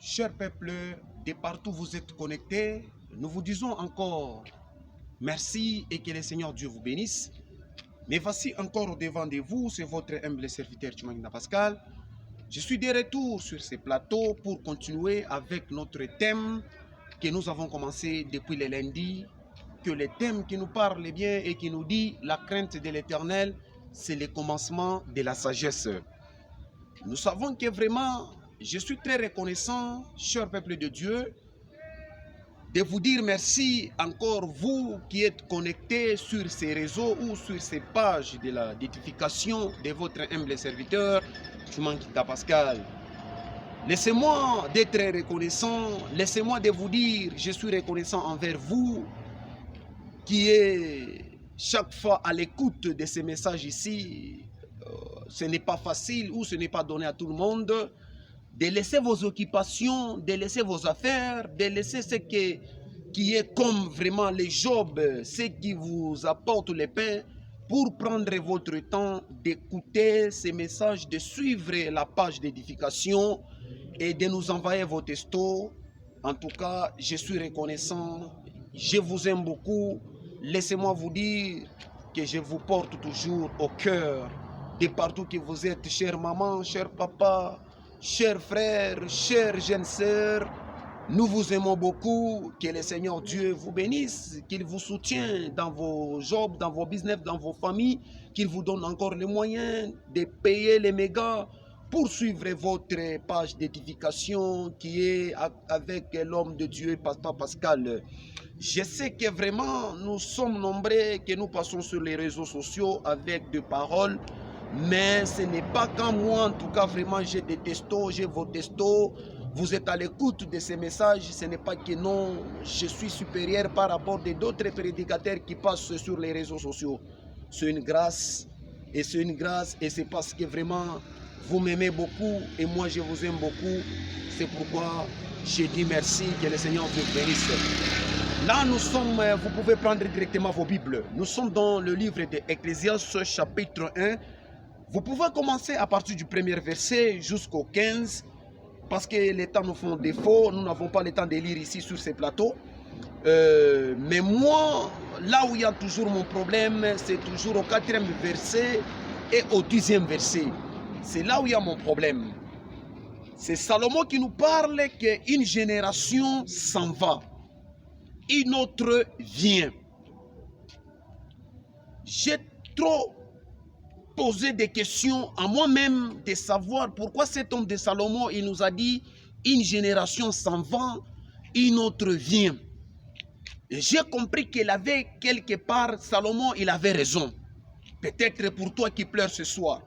Chers peuples, de partout vous êtes connectés, nous vous disons encore merci et que le Seigneur Dieu vous bénisse. Mais voici encore au devant de vous, c'est votre humble serviteur Tchoumanina Pascal. Je suis de retour sur ces plateaux pour continuer avec notre thème que nous avons commencé depuis le lundi, que le thème qui nous parle bien et qui nous dit la crainte de l'Éternel, c'est le commencement de la sagesse. Nous savons que vraiment, je suis très reconnaissant, cher peuple de Dieu, de vous dire merci encore vous qui êtes connectés sur ces réseaux ou sur ces pages de la d'édification de votre humble serviteur, Tchoumanina Pascal. Laissez-moi d'être reconnaissant, laissez-moi de vous dire, je suis reconnaissant envers vous qui est chaque fois à l'écoute de ces messages ici. Ce n'est pas facile ou ce n'est pas donné à tout le monde de laisser vos occupations, de laisser vos affaires, de laisser ce qui est comme vraiment les jobs, ce qui vous apporte le pain, pour prendre votre temps d'écouter ces messages, de suivre la page d'édification et de nous envoyer vos textos. En tout cas, je suis reconnaissant, je vous aime beaucoup. Laissez-moi vous dire que je vous porte toujours au cœur, de partout que vous êtes, chère maman, cher papa, chers frères, chères jeunes sœurs. Nous vous aimons beaucoup, que le Seigneur Dieu vous bénisse, qu'il vous soutienne dans vos jobs, dans vos business, dans vos familles, qu'il vous donne encore les moyens de payer les mégas pour suivre votre page d'édification qui est avec l'homme de Dieu, Pasteur Pascal. Je sais que vraiment nous sommes nombreux, que nous passons sur les réseaux sociaux avec des paroles, mais ce n'est pas qu'en moi, en tout cas vraiment j'ai des textos, j'ai vos textos, vous êtes à l'écoute de ces messages, ce n'est pas que non, je suis supérieur par rapport à d'autres prédicateurs qui passent sur les réseaux sociaux. C'est une grâce, et c'est parce que vraiment vous m'aimez beaucoup et moi je vous aime beaucoup, c'est pourquoi je dis merci, que le Seigneur vous bénisse. Là, nous sommes, vous pouvez prendre directement vos Bibles. Nous sommes dans le livre d'Ecclésiaste, chapitre 1. Vous pouvez commencer à partir du premier verset jusqu'au 15, parce que les temps nous font défaut. Nous n'avons pas le temps de lire ici sur ces plateaux. Mais moi, là où il y a toujours mon problème, c'est toujours au 4e verset et au 10e verset. C'est là où il y a mon problème. C'est Salomon qui nous parle qu'une génération s'en va, une autre vient. J'ai trop posé des questions à moi-même de savoir pourquoi cet homme de Salomon, il nous a dit une génération s'en va, une autre vient. J'ai compris qu'il avait quelque part, Salomon, il avait raison. Peut-être pour toi qui pleures ce soir.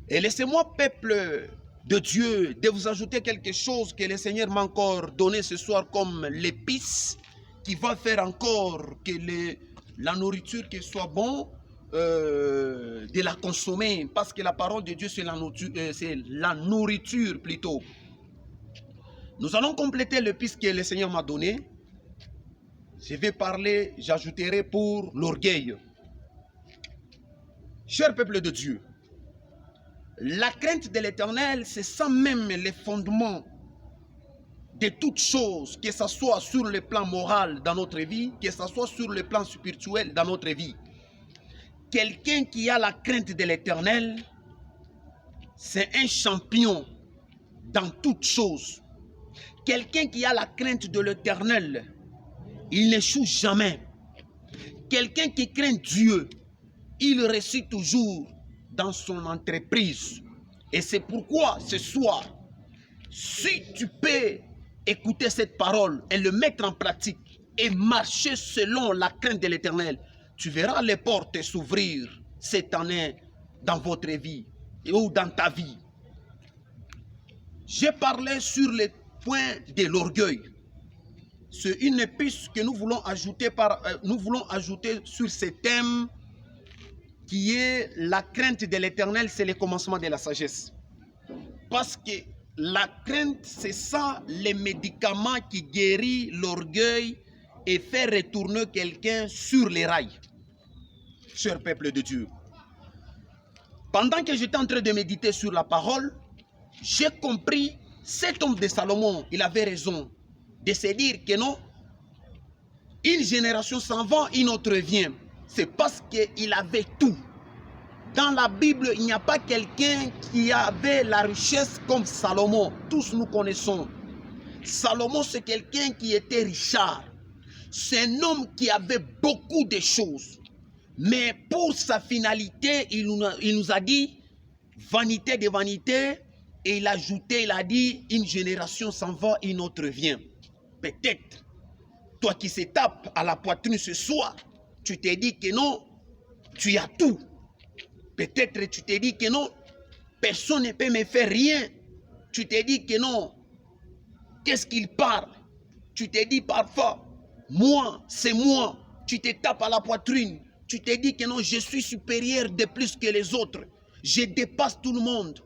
Et laissez-moi, peuple de Dieu, de vous ajouter quelque chose que le Seigneur m'a encore donné ce soir comme l'épice qui va faire encore que la nourriture qui soit bon, de la consommer, parce que la parole de Dieu c'est la nourriture plutôt. Nous allons compléter l'épice que le Seigneur m'a donné. Je vais parler, j'ajouterai pour l'orgueil. Cher peuple de Dieu, la crainte de l'Éternel, c'est ça même les fondements de toutes choses, que ce soit sur le plan moral dans notre vie, que ce soit sur le plan spirituel dans notre vie. Quelqu'un qui a la crainte de l'Éternel, c'est un champion dans toutes choses. Quelqu'un qui a la crainte de l'Éternel, il n'échoue jamais. Quelqu'un qui craint Dieu, il réussit toujours dans son entreprise. Et c'est pourquoi ce soir, si tu peux écouter cette parole et le mettre en pratique et marcher selon la crainte de l'Éternel, tu verras les portes s'ouvrir cette année dans votre vie ou dans ta vie. J'ai parlé sur le point de l'orgueil. C'est une épice que nous voulons ajouter sur ce thème qui est la crainte de l'Éternel, c'est le commencement de la sagesse. Parce que la crainte, c'est ça, les médicaments qui guérit l'orgueil et fait retourner quelqu'un sur les rails. Cher peuple de Dieu, pendant que j'étais en train de méditer sur la parole, j'ai compris cet homme de Salomon, il avait raison de se dire que non, une génération s'en va, une autre vient. C'est parce qu'il avait tout. Dans la Bible, il n'y a pas quelqu'un qui avait la richesse comme Salomon. Tous nous connaissons. Salomon, c'est quelqu'un qui était richard. C'est un homme qui avait beaucoup de choses. Mais pour sa finalité, il nous a dit vanité de vanité. Et il a ajouté, il a dit, une génération s'en va, une autre vient. Peut-être, toi qui se tapes à la poitrine ce soir, tu t'es dit que non, tu as tout. Peut-être tu t'es dit que non, personne ne peut me faire rien. Tu t'es dit que non, qu'est-ce qu'il parle? Tu t'es dit parfois, moi, c'est moi. Tu te tapes à la poitrine. Tu t'es dit que non, je suis supérieur de plus que les autres. Je dépasse tout le monde.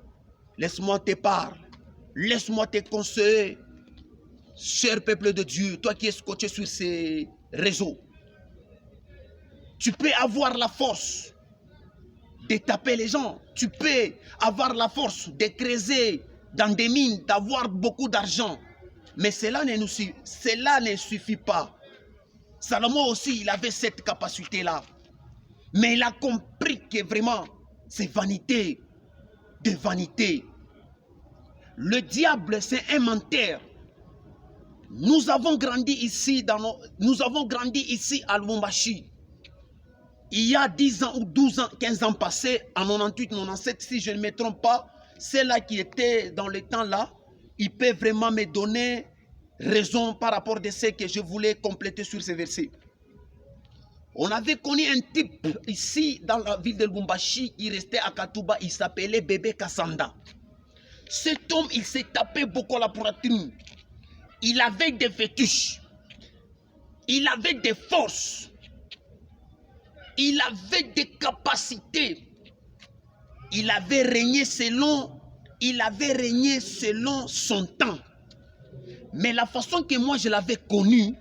Laisse-moi te parler. Laisse-moi te conseiller. Cher peuple de Dieu, toi qui es scotché sur ces réseaux, tu peux avoir la force de taper les gens. Tu peux avoir la force de creuser dans des mines, d'avoir beaucoup d'argent. Mais cela ne suffit pas. Salomon aussi, il avait cette capacité-là. Mais il a compris que vraiment, c'est vanité de vanité. Le diable, c'est un menteur. Nous avons grandi ici, à Lubumbashi. Il y a 10 ans ou 12 ans, 15 ans passés, en 98, 97, si je ne me trompe pas, c'est là qui était dans le temps là, il peut vraiment me donner raison par rapport à ce que je voulais compléter sur ces versets. On avait connu un type ici dans la ville de Lubumbashi, il restait à Katouba, il s'appelait Bébé Kassanda. Cet homme, il s'est tapé beaucoup à la poitrine. Il avait des fétiches. Il avait des forces. Il avait des capacités. Il avait régné selon son temps. Mais la façon que moi je l'avais connu,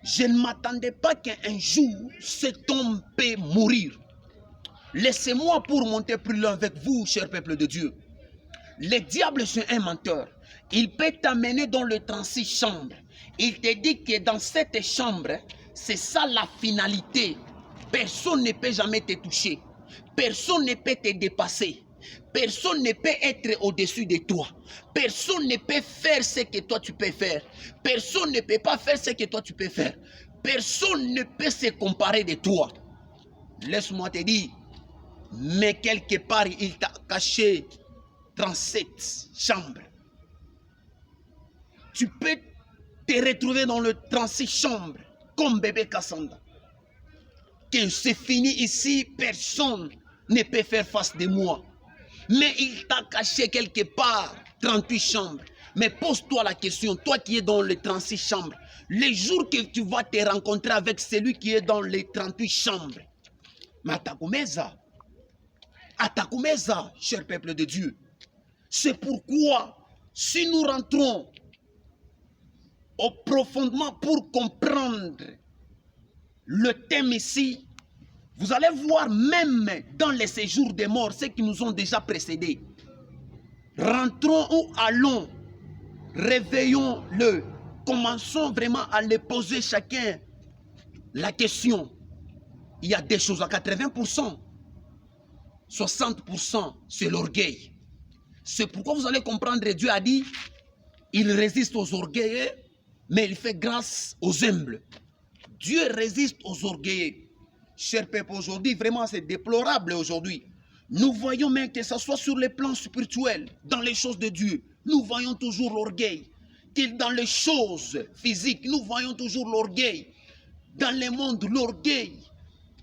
je ne m'attendais pas qu'un jour cet homme peut mourir. Laissez-moi pour monter plus loin avec vous, cher peuple de Dieu. Le diable, c'est un menteur. Il peut t'amener dans le 36 chambres. Il te dit que dans cette chambre, c'est ça la finalité. Personne ne peut jamais te toucher. Personne ne peut te dépasser. Personne ne peut être au-dessus de toi. Personne ne peut faire ce que toi tu peux faire. Personne ne peut pas faire ce que toi tu peux faire. Personne ne peut se comparer de toi. Laisse-moi te dire, mais quelque part, il t'a caché 37 chambres. Tu peux te retrouver dans le 36 chambres comme Bébé Kassanda. Que c'est fini ici, personne ne peut faire face de moi. Mais il t'a caché quelque part 38 chambres. Mais pose-toi la question, toi qui es dans les 36 chambres, les jours que tu vas te rencontrer avec celui qui est dans les 38 chambres, mais Atakumeza, cher peuple de Dieu. C'est pourquoi, si nous rentrons au profondément pour comprendre le thème ici, vous allez voir même dans les séjours des morts, ceux qui nous ont déjà précédés. Rentrons ou allons, réveillons-le. Commençons vraiment à les poser chacun la question. Il y a des choses à 80%. 60%, c'est l'orgueil. C'est pourquoi vous allez comprendre, Dieu a dit, il résiste aux orgueilleux, mais il fait grâce aux humbles. Dieu résiste aux orgueilleux. Cher peuple, aujourd'hui, vraiment, c'est déplorable aujourd'hui. Nous voyons même que ce soit sur les plans spirituels, dans les choses de Dieu, nous voyons toujours l'orgueil. Dans les choses physiques, nous voyons toujours l'orgueil. Dans le monde, l'orgueil.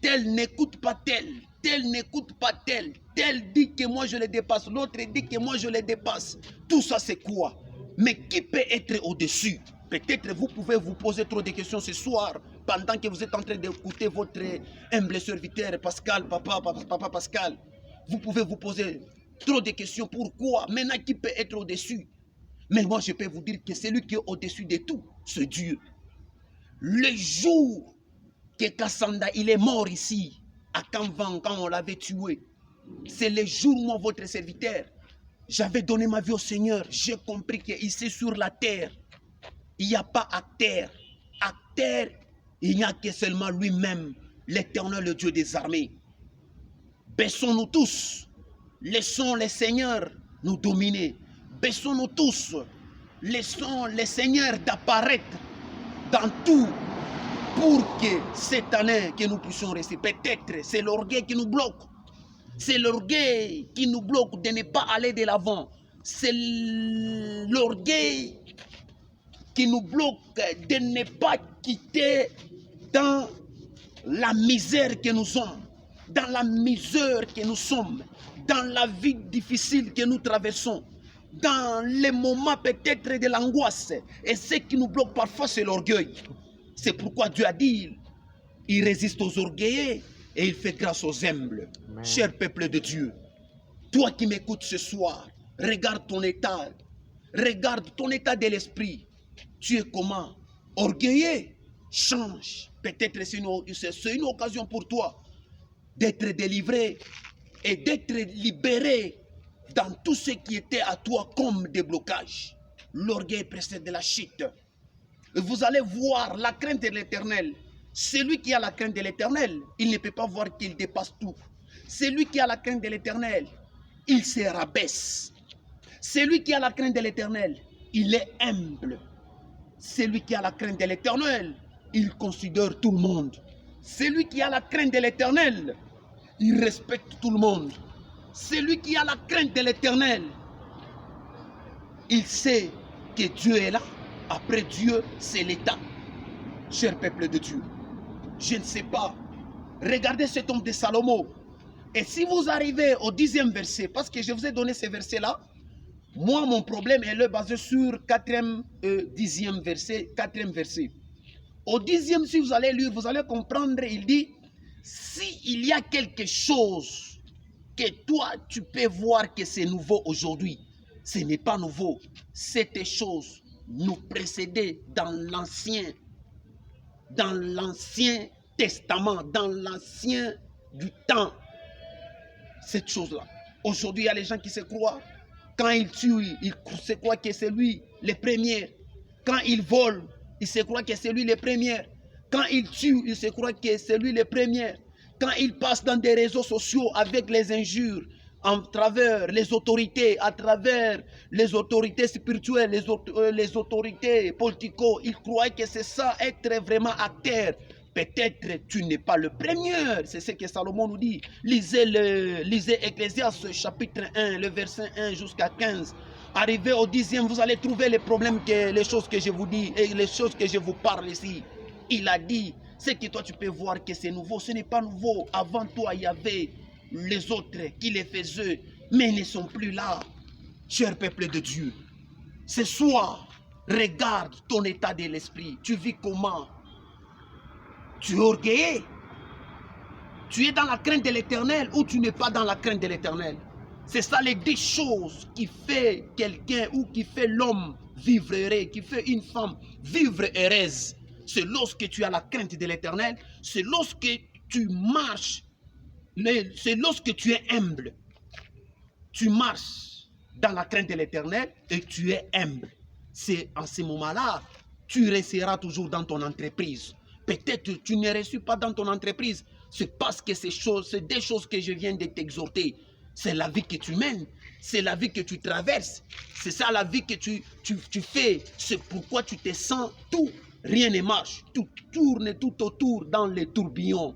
Tel n'écoute pas tel. Tel n'écoute pas tel. Tel dit que moi je le dépasse. L'autre dit que moi je le dépasse. Tout ça c'est quoi? Mais qui peut être au-dessus? Peut-être vous pouvez vous poser trop de questions ce soir pendant que vous êtes en train d'écouter votre humble serviteur Pascal, papa Pascal. Vous pouvez vous poser trop de questions. Pourquoi? Maintenant, qui peut être au-dessus? Mais moi, je peux vous dire que celui qui est au-dessus de tout, c'est Dieu. Le jour que Kassanda, il est mort ici, à Kanvan, quand on l'avait tué, c'est le jour, moi, votre serviteur, J'avais donné ma vie au Seigneur. J'ai compris qu'ici sur la terre, il n'y a pas à terre. À terre, il n'y a que seulement lui-même, l'Éternel, le Dieu des armées. Baissons-nous tous. Laissons les seigneurs nous dominer. Baissons-nous tous. Laissons les seigneurs d'apparaître dans tout pour que cette année, que nous puissions rester. Peut-être c'est l'orgueil qui nous bloque. C'est l'orgueil qui nous bloque de ne pas aller de l'avant. C'est l'orgueil qui nous bloque de ne pas quitter dans la misère que nous sommes, dans la misère que nous sommes, dans la vie difficile que nous traversons, dans les moments peut-être de l'angoisse. Et ce qui nous bloque parfois, c'est l'orgueil. C'est pourquoi Dieu a dit, il résiste aux orgueilleux et il fait grâce aux humbles. Amen. Cher peuple de Dieu, toi qui m'écoutes ce soir, regarde ton état de l'esprit. Tu es comment? Orgueilleux? Change. Peut-être c'est une occasion pour toi d'être délivré et d'être libéré dans tout ce qui était à toi comme déblocage. L'orgueil précède de la chute. Vous allez voir la crainte de l'Éternel. Celui qui a la crainte de l'Éternel, il ne peut pas voir qu'il dépasse tout. Celui qui a la crainte de l'Éternel, il se rabaisse. Celui qui a la crainte de l'Éternel, il est humble. Celui qui a la crainte de l'Éternel, il considère tout le monde. Celui qui a la crainte de l'Éternel, il respecte tout le monde. Celui qui a la crainte de l'Éternel, il sait que Dieu est là. Après Dieu, c'est l'État. Cher peuple de Dieu, je ne sais pas. Regardez cet homme de Salomon. Et si vous arrivez au 10e verset, parce que je vous ai donné ces versets-là, moi, mon problème est basé sur 10e verset, 4e verset. Au 10e, si vous allez lire, vous allez comprendre, il dit, s'il y a quelque chose que toi, tu peux voir que c'est nouveau aujourd'hui, ce n'est pas nouveau. Cette chose nous précédait dans l'Ancien Testament, dans l'Ancien du temps. Cette chose-là. Aujourd'hui, il y a les gens qui se croient. Quand ils tuent, ils se croient que c'est lui le premier. Quand ils volent, ils se croient que c'est lui le premier. Quand ils tuent, ils se croient que c'est lui le premier. Quand ils passent dans des réseaux sociaux avec les injures, à travers les autorités, à travers les autorités spirituelles, les autorités politico, ils croient que c'est ça, être vraiment acteur. Peut-être tu n'es pas le premier, c'est ce que Salomon nous dit. Lisez Ecclésiaste chapitre 1, le verset 1 jusqu'à 15. Arrivé au 10e, vous allez trouver les problèmes, les choses que je vous dis et les choses que je vous parle ici. Il a dit, ce que toi tu peux voir que c'est nouveau, ce n'est pas nouveau. Avant toi, il y avait les autres qui les faisaient, mais ils ne sont plus là. Cher peuple de Dieu, ce soir, regarde ton état de l'esprit. Tu vis comment? Tu es orgueilleux? Tu es dans la crainte de l'Éternel ou tu n'es pas dans la crainte de l'Éternel? C'est ça les 10 choses qui fait quelqu'un ou qui fait l'homme vivre heureux, qui fait une femme vivre heureuse. C'est lorsque tu as la crainte de l'Éternel, c'est lorsque tu marches, c'est lorsque tu es humble. Tu marches dans la crainte de l'Éternel et tu es humble. C'est en ce moment-là, tu resteras toujours dans ton entreprise. Peut-être que tu ne réussis pas dans ton entreprise. C'est parce que c'est des choses que je viens de t'exhorter. C'est la vie que tu mènes. C'est la vie que tu traverses. C'est ça la vie que tu fais. C'est pourquoi tu te sens tout. Rien ne marche. Tout tourne tout autour dans les tourbillons.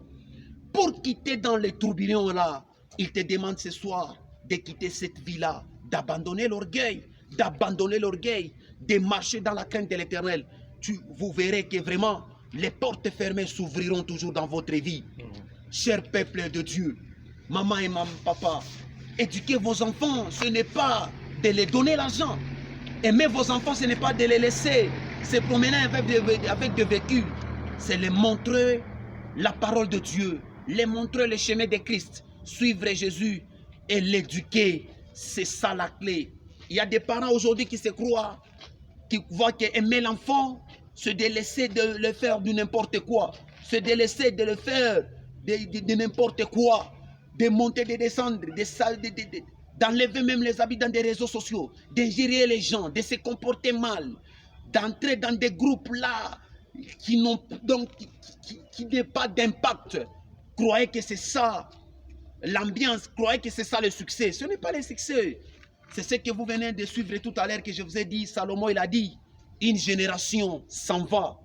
Pour quitter dans les tourbillons là, il te demande ce soir de quitter cette vie-là, d'abandonner l'orgueil, de marcher dans la crainte de l'Éternel. Vous verrez que vraiment, les portes fermées s'ouvriront toujours dans votre vie. Cher peuple de Dieu, maman et papa, éduquez vos enfants, ce n'est pas de les donner l'argent. Aimer vos enfants, ce n'est pas de les laisser se promener avec des véhicules. C'est les montrer la parole de Dieu, les montrer le chemin de Christ, suivre Jésus et l'éduquer. C'est ça la clé. Il y a des parents aujourd'hui qui se croient, qui voient qu'aimer l'enfant, se délaisser de le faire de n'importe quoi, se délaisser de le faire de n'importe quoi, de monter, de descendre, d'enlever même les habits dans des réseaux sociaux, d'ingérer les gens, de se comporter mal, d'entrer dans des groupes là qui n'ont donc qui n'ont pas d'impact. Croyez que c'est ça l'ambiance, croyez que c'est ça le succès. Ce n'est pas le succès. C'est ce que vous venez de suivre tout à l'heure que je vous ai dit. Salomon, il a dit, une génération s'en va,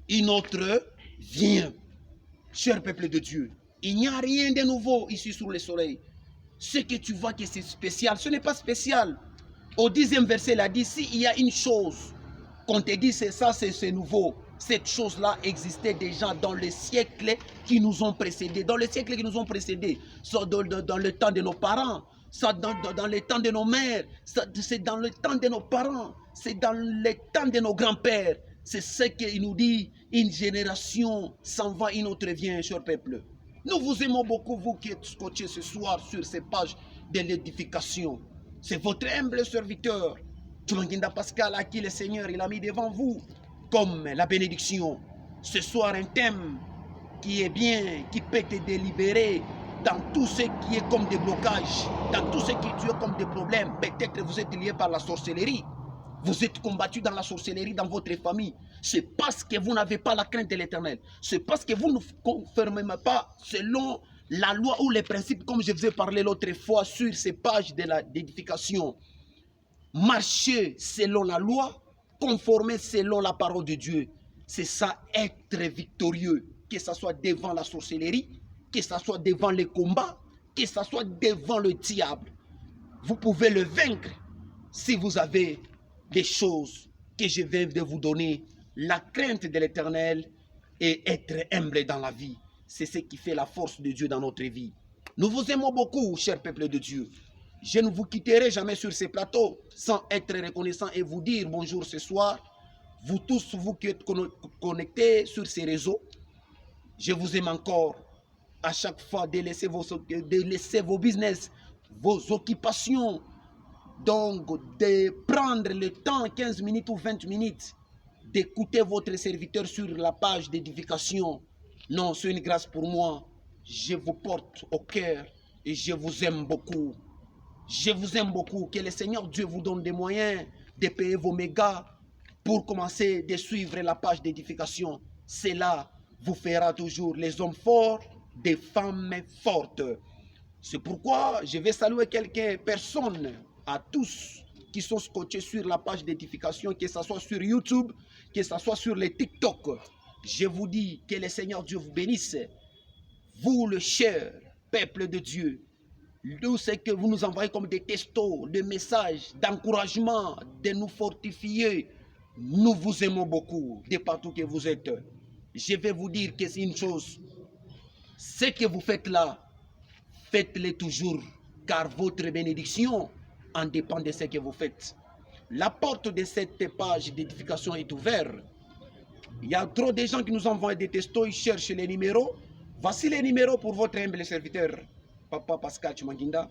une autre vient. Cher peuple de Dieu, il n'y a rien de nouveau ici sur le soleil. Ce que tu vois que c'est spécial, ce n'est pas spécial. Au 10e verset, il a dit, s'il y a une chose qu'on te dit, c'est ça, c'est nouveau. Cette chose-là existait déjà dans les siècles qui nous ont précédés. Dans les siècles qui nous ont précédés, dans le temps de nos parents, ça dans le temps de nos mères, c'est dans le temps de nos parents, c'est dans le temps de nos grands-pères. C'est ce qu'il nous dit, une génération s'en va, une autre vient, cher peuple. Nous vous aimons beaucoup, vous qui êtes scotchés ce soir sur ces pages de l'édification. C'est votre humble serviteur, Tchoumanginda Pascal, à qui le Seigneur il a mis devant vous comme la bénédiction. Ce soir, un thème qui est bien, qui peut te délibérer dans tout ce qui est comme des blocages, dans tout ce qui est comme des problèmes. Peut-être vous êtes lié par la sorcellerie. Vous êtes combattu dans la sorcellerie dans votre famille. C'est parce que vous n'avez pas la crainte de l'Éternel. C'est parce que vous ne confirmez pas selon la loi ou les principes, comme je vous ai parlé l'autre fois sur ces pages de l'édification. Marcher selon la loi, conformer selon la parole de Dieu. C'est ça, être victorieux. Que ce soit devant la sorcellerie, que ce soit devant les combats, que ce soit devant le diable. Vous pouvez le vaincre si vous avez des choses que je viens de vous donner. La crainte de l'Éternel et être humble dans la vie. C'est ce qui fait la force de Dieu dans notre vie. Nous vous aimons beaucoup, cher peuple de Dieu. Je ne vous quitterai jamais sur ces plateaux sans être reconnaissant et vous dire bonjour ce soir. Vous tous, vous qui êtes connectés sur ces réseaux, je vous aime encore. À chaque fois, de laisser vos business, vos occupations. Donc, de prendre le temps, 15 minutes ou 20 minutes, d'écouter votre serviteur sur la page d'édification. Non, c'est une grâce pour moi. Je vous porte au cœur et je vous aime beaucoup. Je vous aime beaucoup. Que le Seigneur Dieu vous donne des moyens de payer vos mégas pour commencer de suivre la page d'édification. Cela vous fera toujours les hommes forts, des femmes fortes. C'est pourquoi je vais saluer quelques personnes, à tous qui sont scotchés sur la page d'édification, que ce soit sur YouTube, que ce soit sur les TikTok. Je vous dis que le Seigneur Dieu vous bénisse. Vous, le cher peuple de Dieu, tout ce que vous nous envoyez comme des textos, des messages d'encouragement, de nous fortifier, nous vous aimons beaucoup de partout que vous êtes. Je vais vous dire que c'est une chose, ce que vous faites là, faites-le toujours, car votre bénédiction en dépend de ce que vous faites. La porte de cette page d'édification est ouverte. Il y a trop de gens qui nous envoient des textos, ils cherchent les numéros. Voici les numéros pour votre humble serviteur, Papa Pascal Tchoumanginda.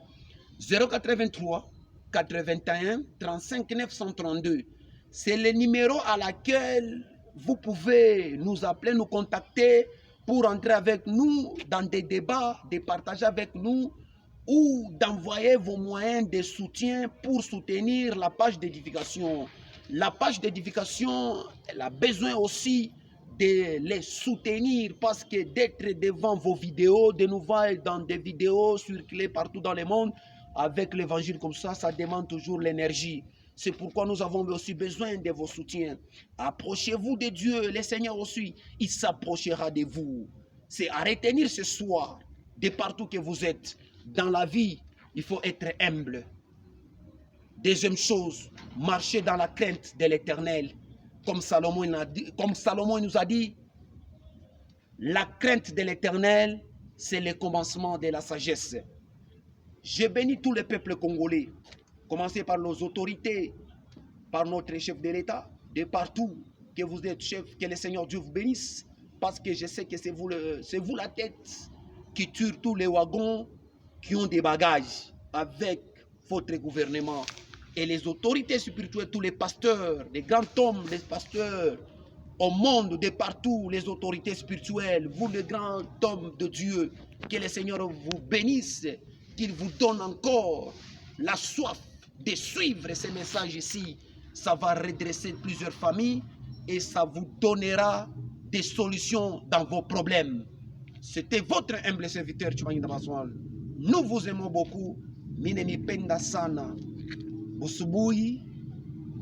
083 81 35 932. C'est le numéro à laquelle vous pouvez nous appeler, nous contacter pour entrer avec nous dans des débats, de partager avec nous ou d'envoyer vos moyens de soutien pour soutenir la page d'édification. La page d'édification, elle a besoin aussi de les soutenir parce que d'être devant vos vidéos, de nous voir dans des vidéos circuler partout dans le monde avec l'évangile comme ça demande toujours l'énergie. C'est pourquoi nous avons aussi besoin de vos soutiens. Approchez-vous de Dieu, le Seigneur aussi, il s'approchera de vous. C'est à retenir ce soir, de partout que vous êtes. Dans la vie, il faut être humble. Deuxième chose, marcher dans la crainte de l'Éternel. Comme Salomon nous a dit, la crainte de l'Éternel, c'est le commencement de la sagesse. Je bénis tous les peuples congolais, commencez par nos autorités, par notre chef de l'État, de partout que vous êtes chef, que le Seigneur Dieu vous bénisse, parce que je sais que c'est vous la tête qui tue tous les wagons qui ont des bagages avec votre gouvernement. Et les autorités spirituelles, tous les pasteurs, les grands hommes, les pasteurs au monde, de partout, les autorités spirituelles, vous les grands hommes de Dieu, que le Seigneur vous bénisse, qu'il vous donne encore la soif de suivre ces messages ici, ça va redresser plusieurs familles et ça vous donnera des solutions dans vos problèmes. C'était votre humble serviteur Tchoumaï Ndabaswal. Nous vous aimons beaucoup. Minemi penda sana. Busubuhi,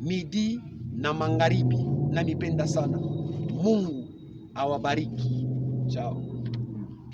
midi na magharibi. Nami penda sana. Mungu awabariki. Ciao.